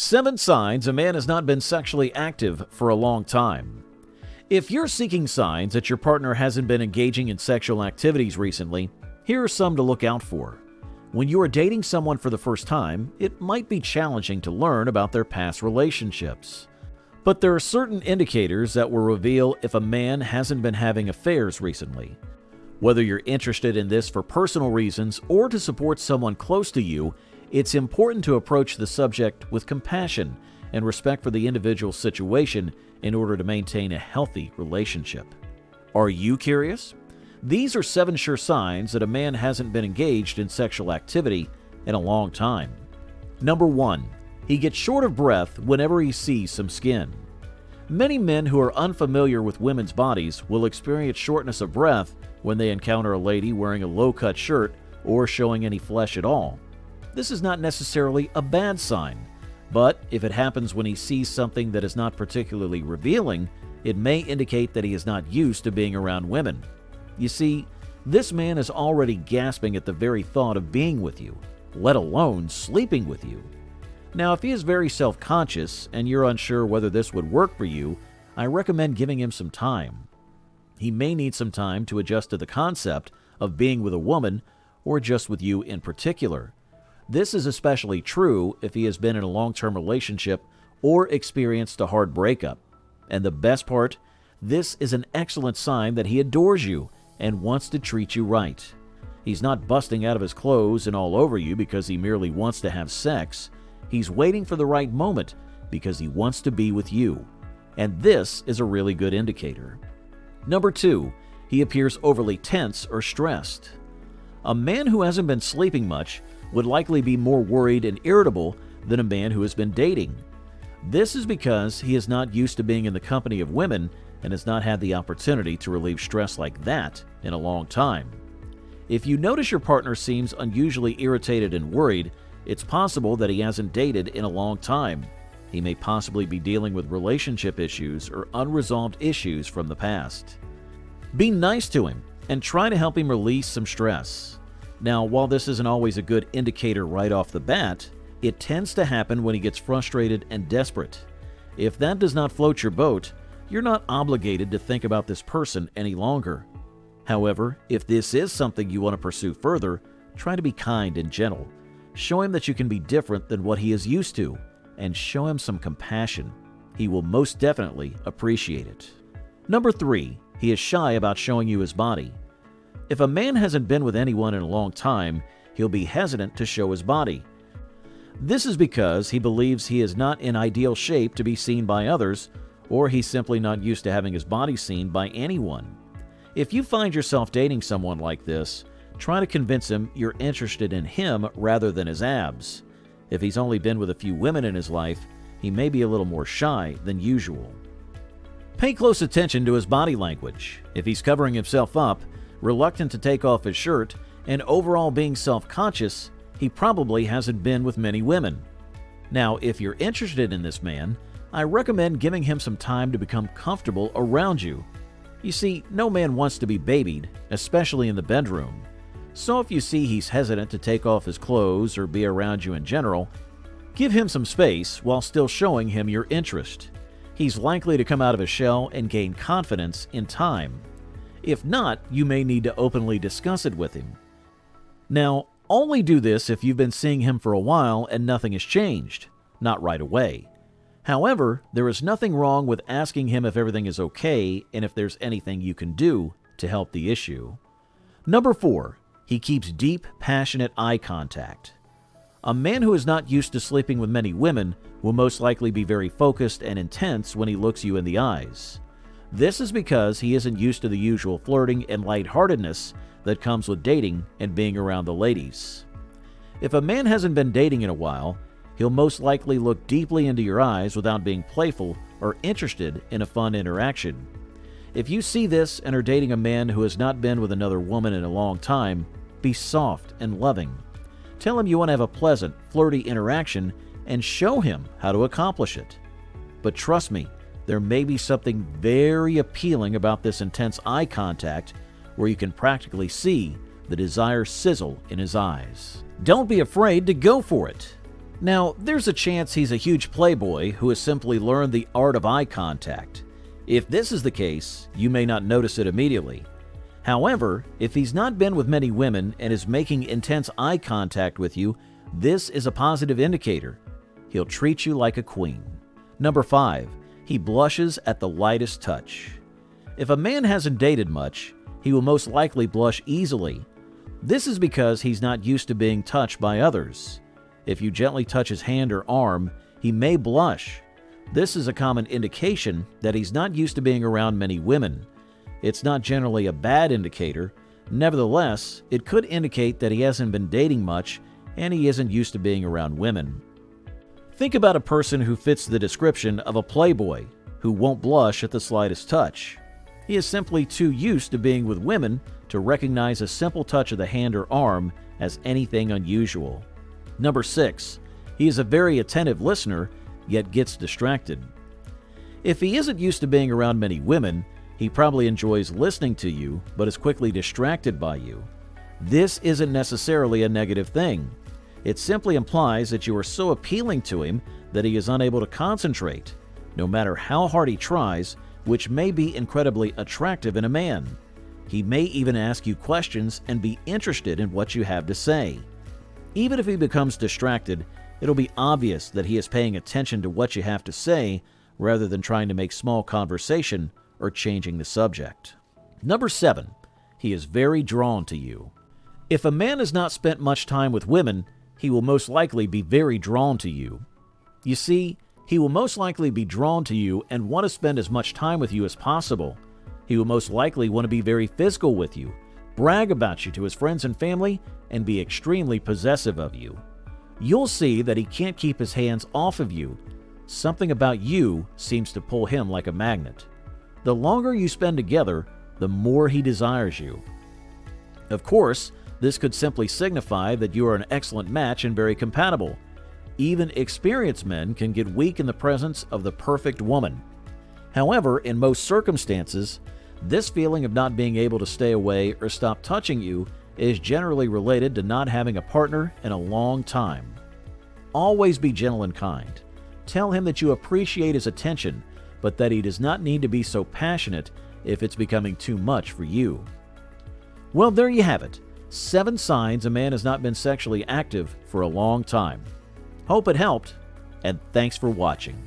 7 signs a man has not been sexually active for a long time. If you're seeking signs that your partner hasn't been engaging in sexual activities recently, here are some to look out for. When you are dating someone for the first time, it might be challenging to learn about their past relationships. But there are certain indicators that will reveal if a man hasn't been having affairs recently. Whether you're interested in this for personal reasons or to support someone close to you, it's important to approach the subject with compassion and respect for the individual's situation in order to maintain a healthy relationship. Are you curious? These are 7 sure signs that a man hasn't been engaged in sexual activity in a long time. Number 1. He gets short of breath whenever he sees some skin. Many men who are unfamiliar with women's bodies will experience shortness of breath when they encounter a lady wearing a low-cut shirt or showing any flesh at all. This is not necessarily a bad sign, but if it happens when he sees something that is not particularly revealing, it may indicate that he is not used to being around women. You see, this man is already gasping at the very thought of being with you, let alone sleeping with you. Now, if he is very self-conscious and you're unsure whether this would work for you, I recommend giving him some time. He may need some time to adjust to the concept of being with a woman or just with you in particular. This is especially true if he has been in a long-term relationship or experienced a hard breakup. And the best part, this is an excellent sign that he adores you and wants to treat you right. He's not busting out of his clothes and all over you because he merely wants to have sex. He's waiting for the right moment because he wants to be with you. And this is a really good indicator. Number 2, he appears overly tense or stressed. A man who hasn't been sleeping much would likely be more worried and irritable than a man who has been dating. This is because he is not used to being in the company of women and has not had the opportunity to relieve stress like that in a long time. If you notice your partner seems unusually irritated and worried, it's possible that he hasn't dated in a long time. He may possibly be dealing with relationship issues or unresolved issues from the past. Be nice to him and try to help him release some stress. Now, while this isn't always a good indicator right off the bat, it tends to happen when he gets frustrated and desperate. If that does not float your boat, you're not obligated to think about this person any longer. However, if this is something you want to pursue further, try to be kind and gentle. Show him that you can be different than what he is used to, and show him some compassion. He will most definitely appreciate it. Number 3, he is shy about showing you his body. If a man hasn't been with anyone in a long time, he'll be hesitant to show his body. This is because he believes he is not in ideal shape to be seen by others, or he's simply not used to having his body seen by anyone. If you find yourself dating someone like this, try to convince him you're interested in him rather than his abs. If he's only been with a few women in his life, he may be a little more shy than usual. Pay close attention to his body language. If he's covering himself up, reluctant to take off his shirt, and overall being self-conscious, he probably hasn't been with many women. Now, if you're interested in this man, I recommend giving him some time to become comfortable around you. You see, no man wants to be babied, especially in the bedroom. So if you see he's hesitant to take off his clothes or be around you in general, give him some space while still showing him your interest. He's likely to come out of his shell and gain confidence in time. If not, you may need to openly discuss it with him. Now, only do this if you've been seeing him for a while and nothing has changed, not right away. However, there is nothing wrong with asking him if everything is okay and if there's anything you can do to help the issue. Number 4, he keeps deep, passionate eye contact. A man who is not used to sleeping with many women will most likely be very focused and intense when he looks you in the eyes. This is because he isn't used to the usual flirting and lightheartedness that comes with dating and being around the ladies. If a man hasn't been dating in a while, he'll most likely look deeply into your eyes without being playful or interested in a fun interaction. If you see this and are dating a man who has not been with another woman in a long time, be soft and loving. Tell him you want to have a pleasant, flirty interaction and show him how to accomplish it. But trust me, there may be something very appealing about this intense eye contact where you can practically see the desire sizzle in his eyes. Don't be afraid to go for it. Now, there's a chance he's a huge playboy who has simply learned the art of eye contact. If this is the case, you may not notice it immediately. However, if he's not been with many women and is making intense eye contact with you, this is a positive indicator. He'll treat you like a queen. Number 5. He blushes at the lightest touch. If a man hasn't dated much, he will most likely blush easily. This is because he's not used to being touched by others. If you gently touch his hand or arm, he may blush. This is a common indication that he's not used to being around many women. It's not generally a bad indicator. Nevertheless, it could indicate that he hasn't been dating much and he isn't used to being around women. Think about a person who fits the description of a playboy, who won't blush at the slightest touch. He is simply too used to being with women to recognize a simple touch of the hand or arm as anything unusual. Number 6. He is a very attentive listener, yet gets distracted. If he isn't used to being around many women, he probably enjoys listening to you, but is quickly distracted by you. This isn't necessarily a negative thing. It simply implies that you are so appealing to him that he is unable to concentrate, no matter how hard he tries, which may be incredibly attractive in a man. He may even ask you questions and be interested in what you have to say. Even if he becomes distracted, it'll be obvious that he is paying attention to what you have to say rather than trying to make small conversation or changing the subject. Number 7. He is very drawn to you. If a man has not spent much time with women, he will most likely be very drawn to you. You see, he will most likely be drawn to you and want to spend as much time with you as possible. He will most likely want to be very physical with you, brag about you to his friends and family, and be extremely possessive of you. You'll see that he can't keep his hands off of you. Something about you seems to pull him like a magnet. The longer you spend together, the more he desires you. Of course, this could simply signify that you are an excellent match and very compatible. Even experienced men can get weak in the presence of the perfect woman. However, in most circumstances, this feeling of not being able to stay away or stop touching you is generally related to not having a partner in a long time. Always be gentle and kind. Tell him that you appreciate his attention, but that he does not need to be so passionate if it's becoming too much for you. Well, there you have it. 7 signs a man has not been sexually active for a long time. Hope it helped, and thanks for watching.